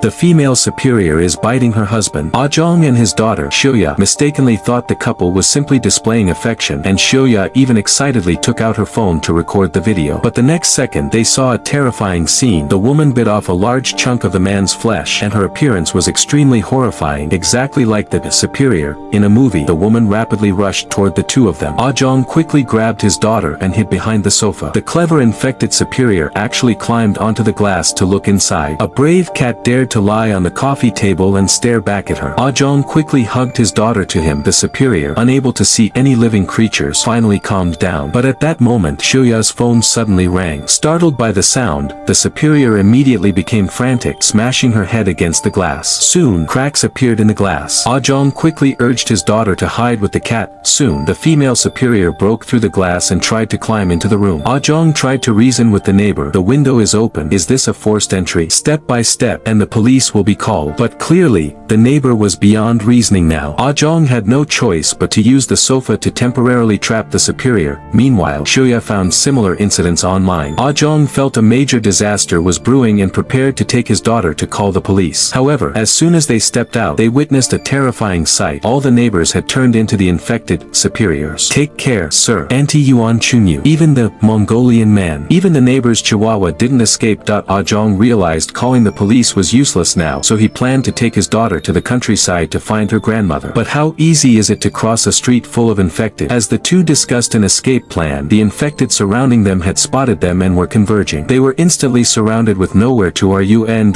The female superior is biting her husband. A-Zheng and his daughter, Xiuya, mistakenly thought the couple was simply displaying affection, and Xiuya even excitedly took out her phone to record the video. But the next second they saw a terrifying scene. The woman bit off a large chunk of the man's flesh, and her appearance was extremely horrifying, exactly like the superior in a movie. The woman rapidly rushed toward the two of them. A-Zheng quickly grabbed his daughter and hid behind the sofa. The clever infected superior actually climbed onto the glass to look inside. A brave cat dared to lie on the coffee table and stare back at her. A-Zheng quickly hugged his daughter to him. The superior, unable to see any living creatures, finally calmed down. But at that moment, Xiuya's phone suddenly rang. Startled by the sound, the superior immediately became frantic, smashing her head against the glass. Soon, cracks appeared in the glass. A-Zheng quickly urged his daughter to hide with the cat. Soon, the female superior broke through the glass and tried to climb into the room. A-Zheng tried to reason with the neighbor. The window is open. Is this a forced entry? Step by step, and the police will be called. But clearly, the neighbor was beyond reasoning now. A-Zheng had no choice but to use the sofa to temporarily trap the superior. Meanwhile, Xiuya found similar incidents online. A-Zheng felt a major disaster was brewing and prepared to take his daughter to call the police. However, as soon as they stepped out, they witnessed a terrifying sight. All the neighbors had turned into the infected superiors. Take care, sir. Anti-Yuan Chunyu. Even the Mongolian man. Even the neighbor's chihuahua didn't escape. A-Zheng realized calling the police was useless now, so he planned to take his daughter to the countryside to find her grandmother. But how easy is it to cross a street full of infected? As the two discussed an escape plan, the infected surrounding them had spotted them and were converging. They were instantly surrounded with nowhere to run. In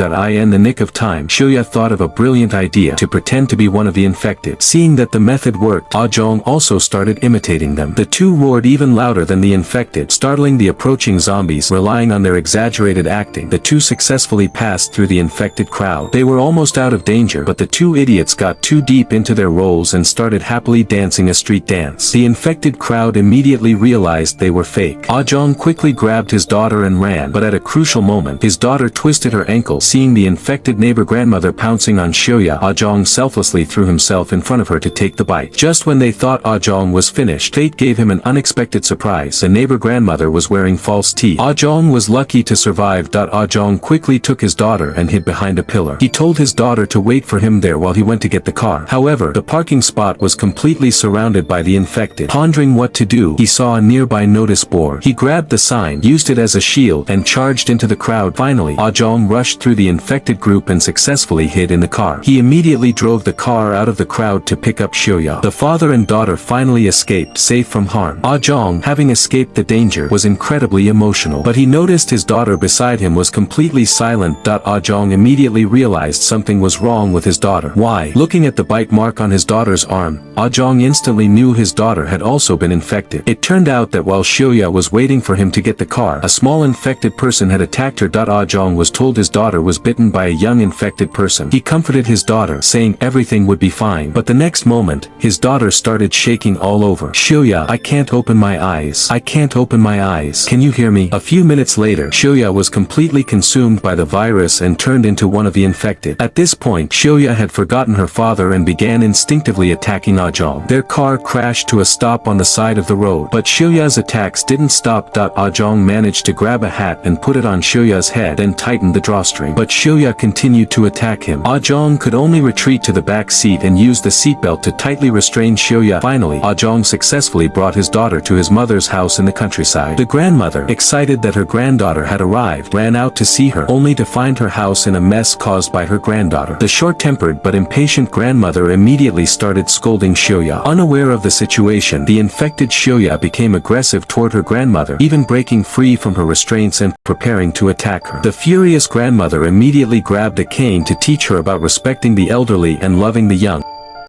the nick of time, Xiuya thought of a brilliant idea to pretend to be one of the infected. Seeing that the method worked, A-Zheng also started imitating them. The two roared even louder than the infected, startling the approaching zombies. Relying on their exaggerated acting, the two successfully passed through the infected crowd. They were almost out of danger, but the two idiots got too deep into their roles and started happily dancing a street dance. The infected crowd immediately realized they were fake. A-Zheng quickly grabbed his daughter and ran, but at a crucial moment, his daughter twisted her ankle. Seeing the infected neighbor grandmother pouncing on Xiuya, A-Zheng selflessly threw himself in front of her to take the bite. Just when they thought A-Zheng was finished, fate gave him an unexpected surprise. The neighbor grandmother was wearing false teeth. A-Zheng was lucky to survive. A-Zheng quickly took his daughter and hid behind a pillar. He told his daughter to wait for him there while he went to get the car. However, the parking spot was completely surrounded by the infected. Pondering what to do, he saw a nearby notice board. He grabbed the sign, used it as a shield, and charged into the crowd. Finally, A-Zheng rushed through the infected group and successfully hid in the car. He immediately drove the car out of the crowd to pick up Xiuya. The father and daughter finally escaped, safe from harm. A-Zheng, having escaped the danger, was incredibly emotional. But he noticed his daughter beside him was completely silent. A-Zheng immediately realized something was wrong with his daughter. Why? Looking at the bite mark on his daughter's arm, A-Zheng instantly knew his daughter had also been infected. It turned out that while Xiuya was waiting for him to get the car, a small infected person had attacked her. A-Zheng was told his daughter was bitten by a young infected person. He comforted his daughter, saying everything would be fine. But the next moment, his daughter started shaking all over. Xiuya, I can't open my eyes. I can't open my eyes. Can you hear me? A few minutes later, Xiuya was completely consumed by the virus and turned into one of the infected. At this point, Xiuya had forgotten her father and began instinctively attacking A-Zheng. Their car crashed to a stop on the side of the road. But Xiuya's attacks didn't stop. A-Zheng managed to grab a hat and put it on Xiuya's head and tightened the drawstring. But Xiuya continued to attack him. A-Zheng could only retreat to the back seat and use the seatbelt to tightly restrain Xiuya. Finally, A-Zheng successfully brought his daughter to his mother's house in the countryside. The grandmother, excited that her granddaughter had arrived, ran out to see her, only to find her house in a mess caused by her granddaughter. The short-tempered but impatient grandmother immediately started scolding Xiuya. Unaware of the situation, the infected Xiuya became aggressive toward her grandmother, even breaking free from her restraints and preparing to attack her. The furious grandmother immediately grabbed a cane to teach her about respecting the elderly and loving the young.